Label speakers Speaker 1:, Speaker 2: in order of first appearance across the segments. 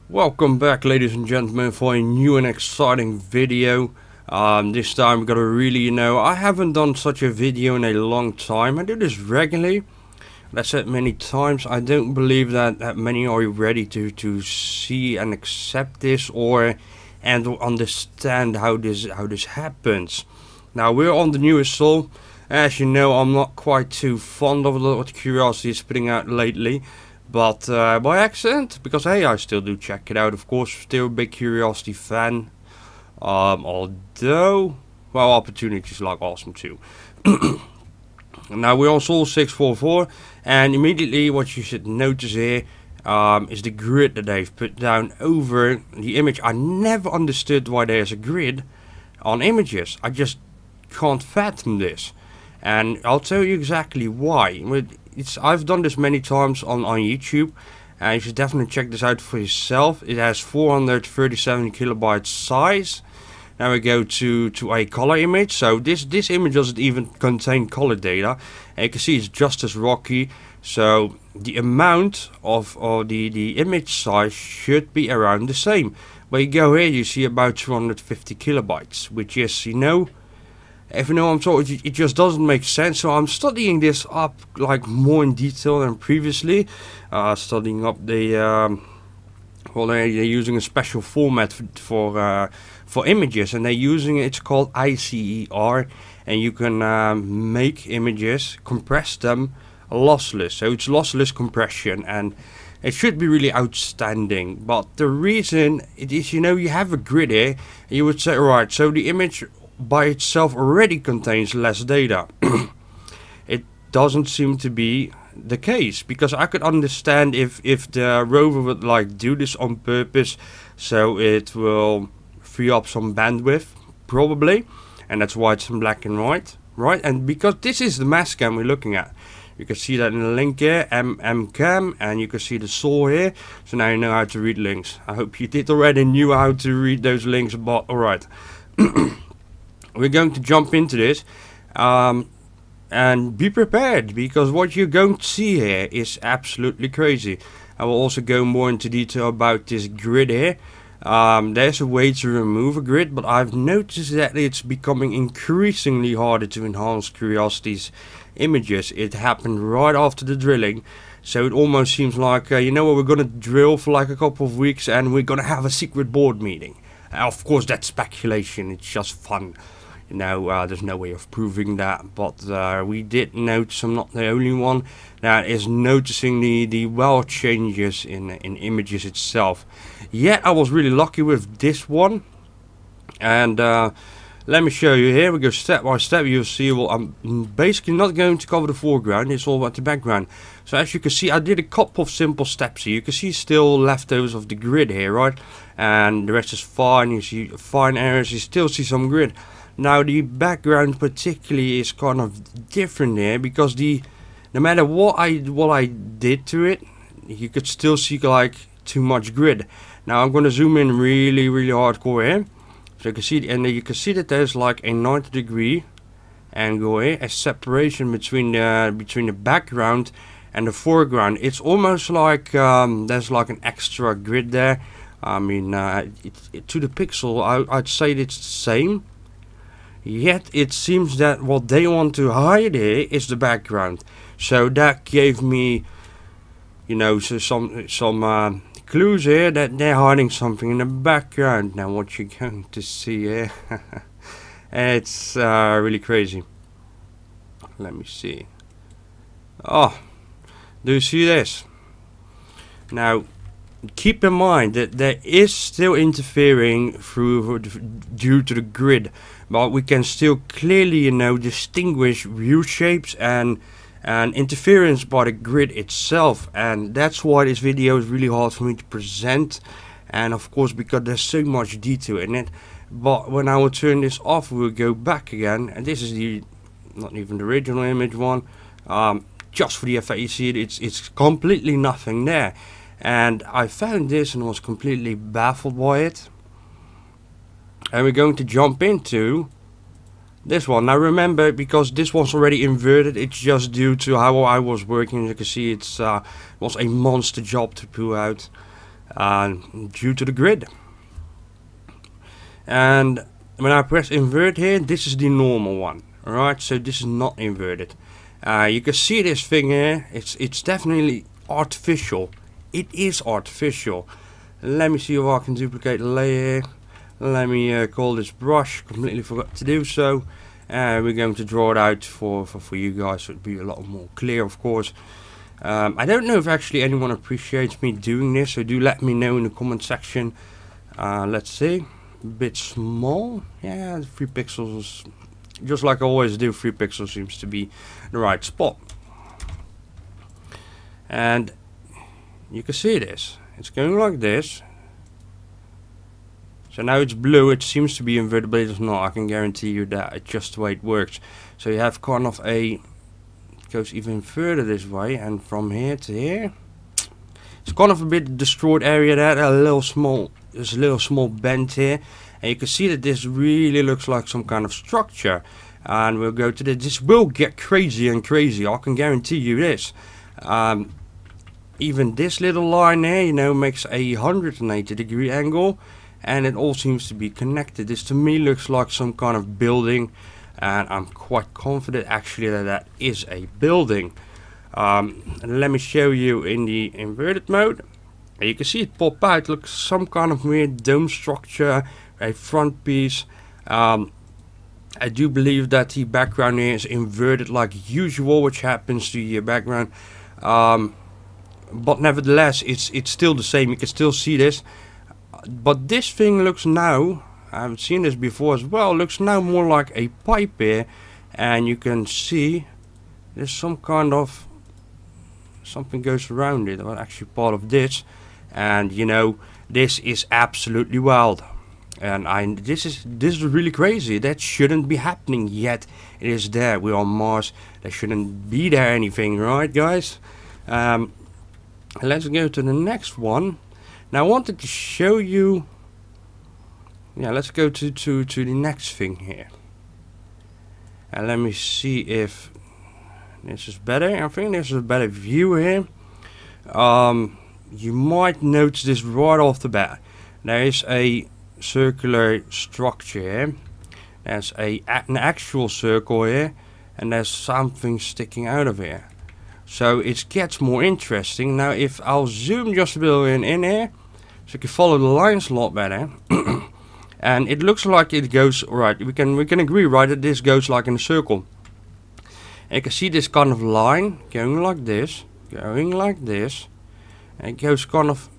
Speaker 1: Welcome back, ladies and gentlemen, for a new and exciting video. This time we gotta really, I haven't done such a video in a long time. I do this regularly. That's said many times. I don't believe that many are ready to see and accept this and understand how this happens. Now we're on the newest Soul. As you know, I'm not quite too fond of what Curiosity is putting out lately. But by accident, because hey, I still do check it out, of course, still a big Curiosity fan. Although, well, Opportunity's like awesome too. Now we're on Soul 644, and immediately what you should notice here is the grid that they've put down over the image. I never understood why there's a grid on images. I just can't fathom this, and I'll tell you exactly why. I've done this many times on YouTube, and you should definitely check this out for yourself. It has 437 kilobyte size. Now we go to a color image. So this image doesn't even contain color data, and you can see it's just as rocky. So the amount of the image size should be around the same. But you go here, you see about 250 kilobytes, which is, if you know what I'm talking, it just doesn't make sense. So I'm studying this up like more in detail than previously. Studying up the they're using a special format for images, and they're using it's called ICER, and you can make images, compress them lossless. So it's lossless compression, and it should be really outstanding. But the reason it is, you have a grid here, and you would say, right, so the image by itself already contains less data. It doesn't seem to be the case, because I could understand if the rover would like do this on purpose, so it will free up some bandwidth, probably, and that's why it's in black and white, right? And because this is the mass cam we're looking at, you can see that in the link here, cam, and you can see the Soul here. So now you know how to read links. I hope you did already knew how to read those links, but alright. We're going to jump into this, and be prepared, because what you're going to see here is absolutely crazy. I will also go more into detail about this grid here. There's a way to remove a grid, but I've noticed that it's becoming increasingly harder to enhance Curiosity's images. It happened right after the drilling, so it almost seems like, we're gonna drill for like a couple of weeks and we're gonna have a secret board meeting. Of course, that's speculation, it's just fun. There's no way of proving that, but we did notice, I'm not the only one that is noticing the well changes in images itself. Yet I was really lucky with this one, and let me show you here. We go step by step. You'll see, well, I'm basically not going to cover the foreground, it's all about the background. So as you can see, I did a couple of simple steps here. You can see still leftovers of the grid here, right? And the rest is fine. You see fine areas, you still see some grid. Now the background particularly is kind of different here, because no matter what I did to it, you could still see like too much grid. Now I'm going to zoom in really hardcore here, so you can see, and you can see that there's like a 90-degree angle here, a separation between the background and the foreground. It's almost like there's like an extra grid there. I mean, to the pixel, I'd say it's the same. Yet it seems that what they want to hide here is the background. So that gave me, so some clues here that they're hiding something in the background. Now what you're going to see here, it's really crazy. Let me see. Oh, do you see this? Now keep in mind that there is still interfering due to the grid, but we can still clearly distinguish view shapes and interference by the grid itself, and that's why this video is really hard for me to present, and of course because there's so much detail in it. But when I will turn this off, we'll go back again, and this is not even the original image one, just for the effect. You see it's completely nothing there. And I found this and was completely baffled by it. And we're going to jump into this one. Now remember, because this one's already inverted, it's just due to how I was working. As you can see, it was a monster job to pull out. due to the grid. And when I press invert here, this is the normal one. Alright, so this is not inverted. You can see this thing here, it's definitely artificial. It is artificial. Let me see if I can duplicate the layer. Let me call this brush, completely forgot to do so. We're going to draw it out for you guys, so it'd be a lot more clear, of course. I don't know if actually anyone appreciates me doing this, so do let me know in the comment section. Let's see, a bit small. Yeah, 3 pixels, just like I always do, 3 pixels seems to be the right spot. And you can see this, it's going like this. So now it's blue, it seems to be inverted, but it's not. I can guarantee you that it's just the way it works. So you have kind of a, it goes even further this way, and from here to here, it's kind of a bit destroyed area there. There's a little small bend here, and you can see that this really looks like some kind of structure. And we'll go to this will get crazy and crazy, I can guarantee you this. Even this little line here, you know, makes a 180-degree angle. And it all seems to be connected. This to me looks like some kind of building, and I'm quite confident actually that that is a building. Let me show you in the inverted mode. You can see it pop out. Looks some kind of weird dome structure, a front piece. I do believe that the background here is inverted like usual, which happens to your background. But nevertheless, it's still the same. You can still see this. But this thing looks now, I haven't seen this before as well, looks now more like a pipe here. And you can see there's some kind of, something goes around it, or actually part of this. And you know, this is absolutely wild. And this is really crazy. That shouldn't be happening, yet it is there. We're on Mars, there shouldn't be there anything, right guys? Let's go to the next one. Now I wanted to show you, yeah, let's go to the next thing here. And let me see if this is better. I think this is a better view here. You might notice this right off the bat. There is a circular structure here. There's an actual circle here, and there's something sticking out of here. So it gets more interesting. Now if I'll zoom just a bit in here, so you can follow the lines a lot better. And it looks like it goes, right, we can agree, right, that this goes like in a circle. And you can see this kind of line going like this, and it goes kind of,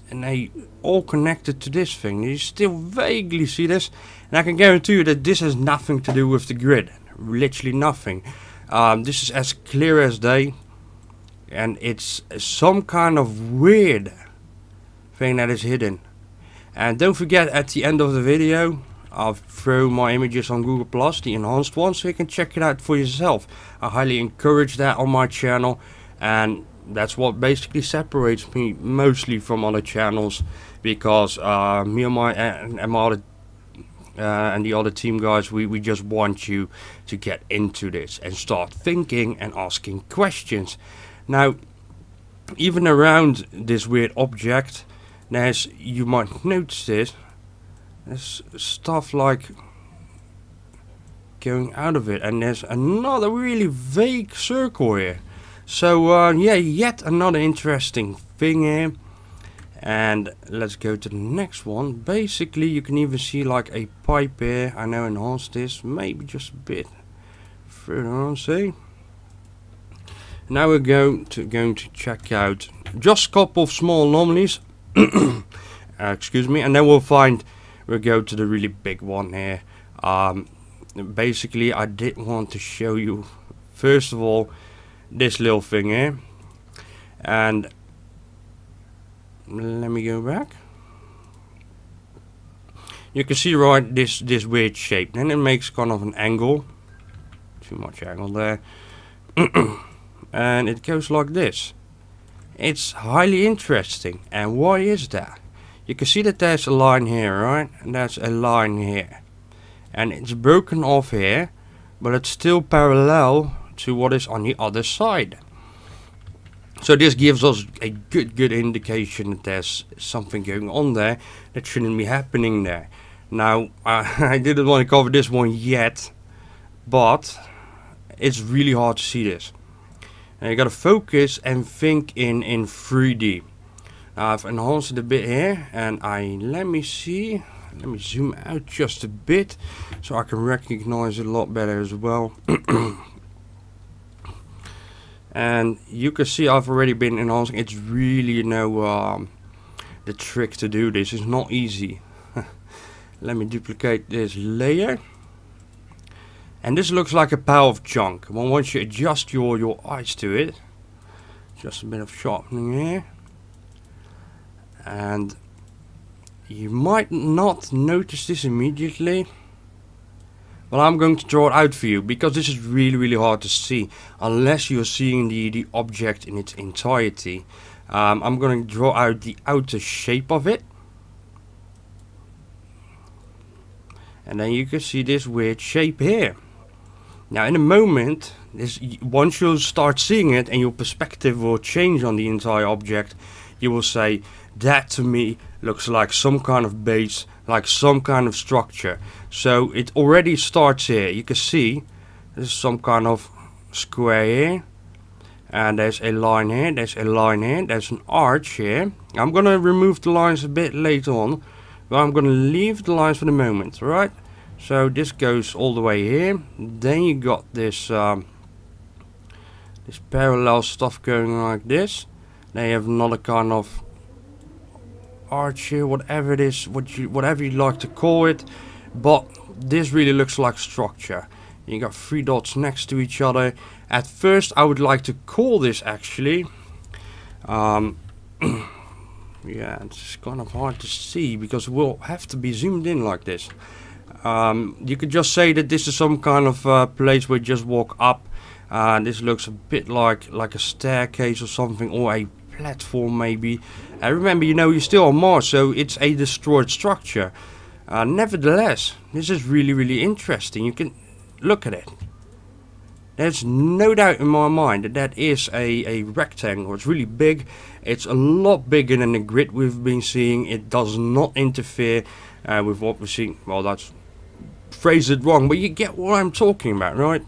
Speaker 1: and they all connected to this thing. You still vaguely see this, and I can guarantee you that this has nothing to do with the grid, literally nothing. This is as clear as day, and it's some kind of weird thing that is hidden. And don't forget, at the end of the video I'll throw my images on Google Plus, the enhanced one, so you can check it out for yourself. I highly encourage that on my channel, and that's what basically separates me mostly from other channels, because me and the other team guys, we just want you to get into this and start thinking and asking questions. Now, even around this weird object, there's, you might notice this, there's stuff like going out of it, and there's another really vague circle here. So yeah, yet another interesting thing here. And let's go to the next one. Basically you can even see like a pipe here. I now enhance this maybe just a bit further on, see. Now we're going to check out just a couple of small anomalies. Excuse me, and then we'll go to the really big one here. Basically I did want to show you first of all this little thing here, and let me go back. You can see right this weird shape, and it makes kind of an angle, too much angle there. And it goes like this. It's highly interesting. And why is that? You can see that there's a line here, right? And there's a line here, and it's broken off here, but it's still parallel to what is on the other side. So this gives us a good indication that there's something going on there that shouldn't be happening there. Now, I didn't want to cover this one yet, but it's really hard to see this. Now you gotta focus and think in 3D. Now I've enhanced it a bit here, and let me zoom out just a bit so I can recognize it a lot better as well. And you can see I've already been enhancing. It's really, you know, the trick to do this is not easy. Let me duplicate this layer. And this looks like a pile of junk. Well, once you adjust your eyes to it, just a bit of sharpening here. And you might not notice this immediately, but I'm going to draw it out for you, because this is really hard to see unless you're seeing the object in its entirety. I'm going to draw out the outer shape of it, and then you can see this weird shape here. Now in a moment, once you start seeing it and your perspective will change on the entire object, you will say, that to me looks like some kind of base, like some kind of structure. So it already starts here. You can see there's some kind of square here, and there's a line here, there's a line here, there's an arch here. I'm gonna remove the lines a bit later on, but I'm gonna leave the lines for the moment, right? So this goes all the way here. Then you got this this parallel stuff going like this. Then you have another kind of arch here, whatever it is, whatever you like to call it, but this really looks like structure. You got 3 dots next to each other. At first I would like to call this actually yeah, it's kind of hard to see because we'll have to be zoomed in like this. You could just say that this is some kind of place where you just walk up. This looks a bit like a staircase or something, or a platform maybe. Remember, you know, you're still on Mars, so it's a destroyed structure. Nevertheless, this is really interesting. You can look at it. There's no doubt in my mind that that is a rectangle. It's really big. It's a lot bigger than the grid we've been seeing. It does not interfere with what we're seeing. Well, that's phrased it wrong, but you get what I'm talking about, right?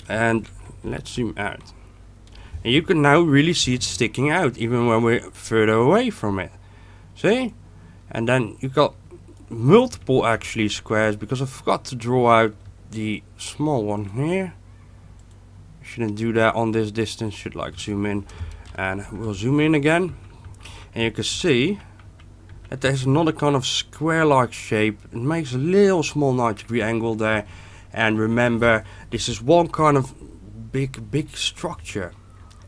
Speaker 1: And let's zoom out. And you can now really see it sticking out even when we're further away from it. See? And then you've got multiple actually squares, because I forgot to draw out the small one here. Shouldn't do that on this distance, should like zoom in, and we'll zoom in again. And you can see that there's another kind of square-like shape. It makes a little small 90-degree angle there. And remember, this is one kind of big structure.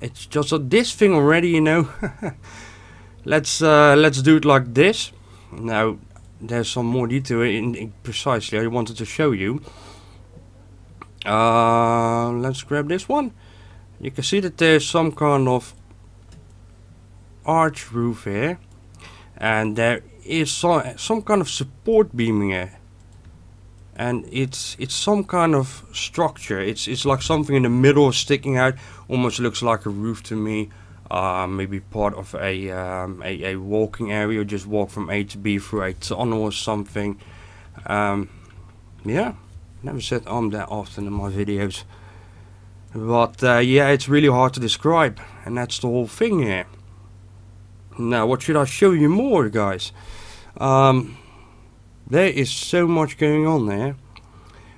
Speaker 1: It's just this thing already, you know. Let's do it like this. Now there's some more detail in precisely I wanted to show you. Let's grab this one. You can see that there's some kind of arch roof here, and there is some kind of support beam here. And it's some kind of structure. It's like something in the middle sticking out. Almost looks like a roof to me. Maybe part of a walking area, or just walk from A to B through a tunnel or something. Yeah, never said that often in my videos. But yeah, it's really hard to describe, and that's the whole thing here. Now, what should I show you more, guys? There is so much going on there.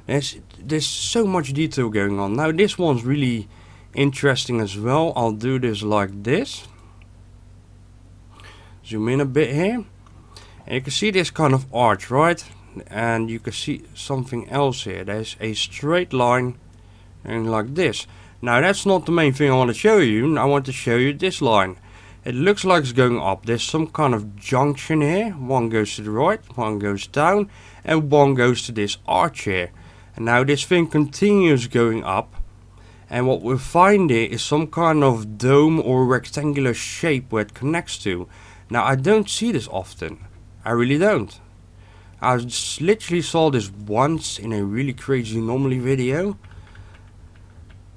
Speaker 1: There's so much detail going on. Now this one's really interesting as well. I'll do this like this. Zoom in a bit here. And you can see this kind of arch, right? And you can see something else here. There's a straight line and like this. Now that's not the main thing I want to show you. I want to show you this line. It looks like it's going up. There's some kind of junction here. One goes to the right, one goes down, and one goes to this arch here. And now this thing continues going up. And what we'll find here is some kind of dome or rectangular shape where it connects to. Now I don't see this often. I really don't. I just literally saw this once in a really crazy anomaly video.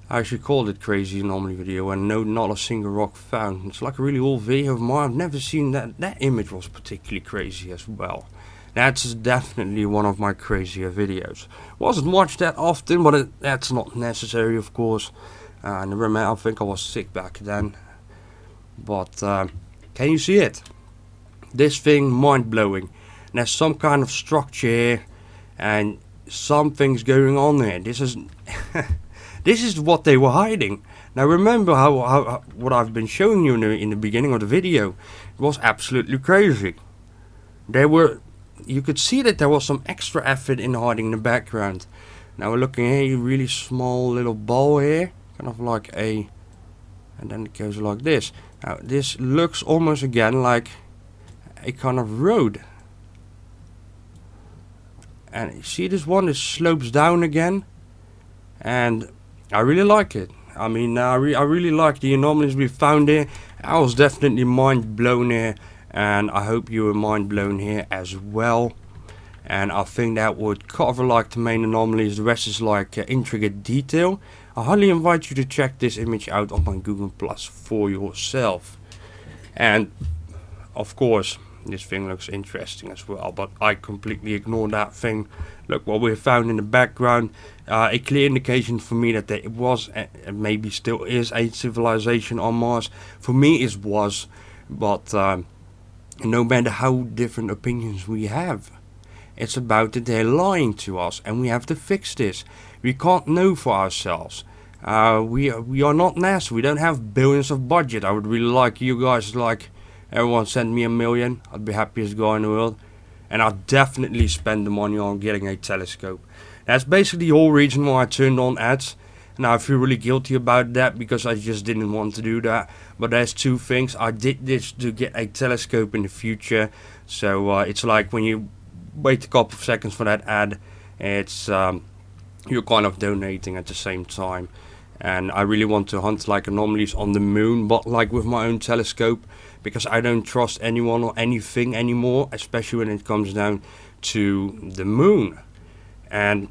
Speaker 1: I actually called it crazy anomaly video, and no, not a single rock found. It's like a really old video of mine. I've never seen that. That image was particularly crazy as well. That's definitely one of my crazier videos. Wasn't watched that often, but that's not necessary, of course. I remember, I think I was sick back then. But can you see it? This thing, mind-blowing. There's some kind of structure here, and something's going on here. This is this is what they were hiding. Now remember how what I've been showing you in the beginning of the video. It was absolutely crazy. You could see that there was some extra effort in hiding in the background. Now we're looking here, a really small little ball here, kind of like a, and then it goes like this. Now this looks almost again like a kind of road. And you see this one, it slopes down again, and I really like it. I mean, I really like the anomalies we found here. I was definitely mind blown here, and I hope you were mind blown here as well. And I think that would cover like the main anomalies. The rest is like intricate detail. I highly invite you to check this image out on my Google Plus for yourself. And of course, this thing looks interesting as well, but I completely ignored that thing. Look what we found in the background. A clear indication for me that there was, and maybe still is, a civilization on Mars. For me it was, but no matter how different opinions we have, it's about that they're lying to us, and we have to fix this. We can't know for ourselves. We are not NASA. We don't have billions of budget. I would really like you guys, like everyone, send me $1 million. I'd be happiest guy in the world, and I'd definitely spend the money on getting a telescope. That's basically the whole reason why I turned on ads. Now I feel really guilty about that because I just didn't want to do that. But there's two things. I did this to get a telescope in the future. So it's like when you wait a couple of seconds for that ad, it's you're kind of donating at the same time. And I really want to hunt like anomalies on the moon, but like with my own telescope, because I don't trust anyone or anything anymore, especially when it comes down to the moon. And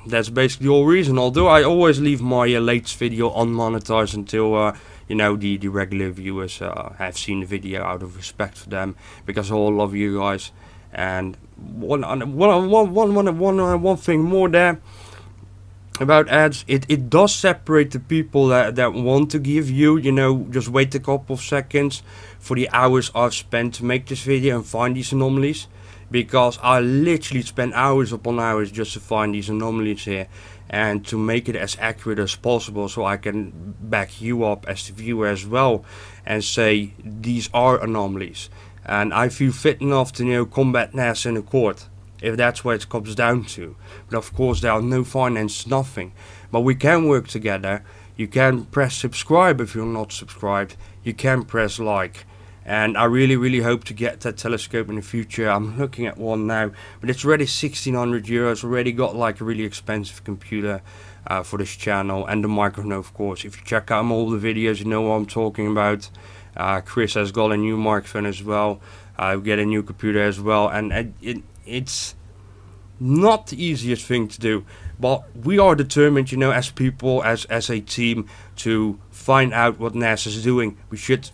Speaker 1: that's basically the whole reason. Although I always leave my latest video unmonetized until you know, the regular viewers have seen the video, out of respect for them, because I all love you guys. And one thing more there about ads, it does separate the people that want to give you, you know, just wait a couple of seconds for the hours I've spent to make this video and find these anomalies. Because I literally spent hours upon hours just to find these anomalies here, and to make it as accurate as possible, so I can back you up as the viewer as well and say these are anomalies. And I feel fit enough to, you know, combat NASA in a court, if that's what it comes down to. But of course there are no finance, nothing. But we can work together. You can press subscribe if you're not subscribed. You can press like. And I really hope to get that telescope in the future. I'm looking at one now, but it's already 1,600 euros. Already got like a really expensive computer for this channel, and the microphone, of course. If you check out all the videos, you know what I'm talking about. Chris has got a new microphone as well. I get a new computer as well, and it's not the easiest thing to do. But we are determined, you know, as people, as a team, to find out what NASA's doing. We should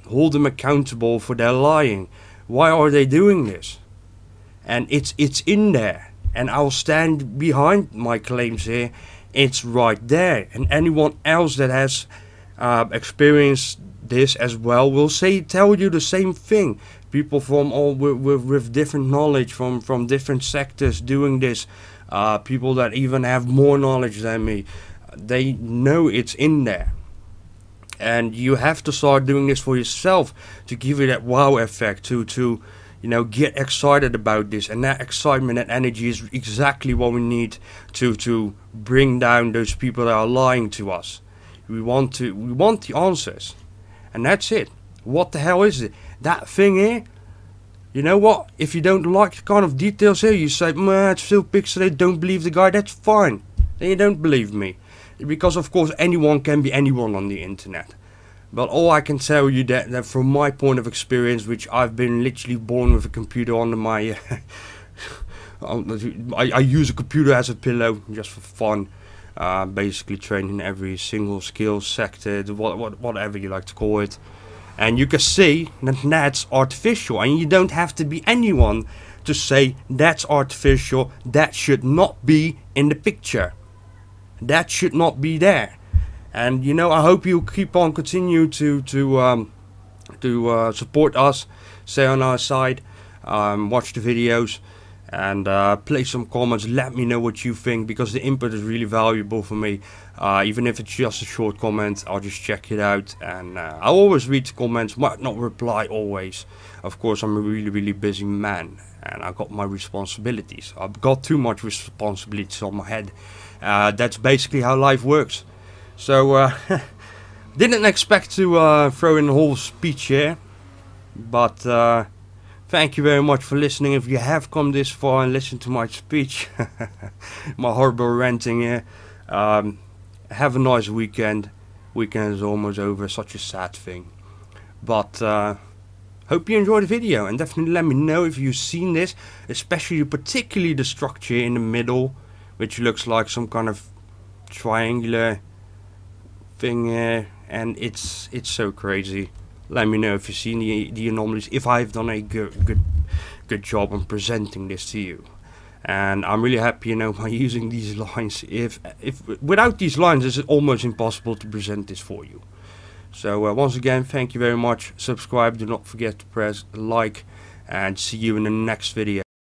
Speaker 1: hold them accountable for their lying. Why are they doing this? And it's in there, and I'll stand behind my claims here. It's right there, and anyone else that has experienced this as well will tell you the same thing. People from all with different knowledge from different sectors doing this, people that even have more knowledge than me, they know it's in there. And you have to start doing this for yourself to give you that wow effect, to you know, get excited about this. And that excitement, that energy is exactly what we need to bring down those people that are lying to us. We want the answers, and that's it. What the hell is it? That thing here? You know what? If you don't like the kind of details here, you say, man, it's still pixelated, don't believe the guy. That's fine. Then you don't believe me. Because of course anyone can be anyone on the internet. But all I can tell you that from my point of experience, which I've been literally born with a computer under my I use a computer as a pillow just for fun. basically training every single skill sector, whatever you like to call it. And you can see that that's artificial, and you don't have to be anyone to say that's artificial, that should not be in the picture, that should not be there. And you know, I hope you keep on continue to support us, stay on our side, watch the videos, and place some comments. Let me know what you think, because the input is really valuable for me. Even if it's just a short comment, I'll just check it out, and I'll always read the comments, might not reply always. Of course, I'm a really busy man, and I got my responsibilities. I've got too much responsibilities on my head. That's basically how life works. So didn't expect to throw in a whole speech here, but thank you very much for listening. If you have come this far and listened to my speech, my horrible ranting here, have a nice weekend. Weekend is almost over, such a sad thing. But hope you enjoyed the video, and definitely let me know if you've seen this, especially particularly the structure in the middle, which looks like some kind of triangular thing here, and it's so crazy. Let me know if you've seen the anomalies, if I've done a good job on presenting this to you. And I'm really happy, you know, by using these lines. If without these lines, it's almost impossible to present this for you. So once again, thank you very much. Subscribe, do not forget to press like, and see you in the next video.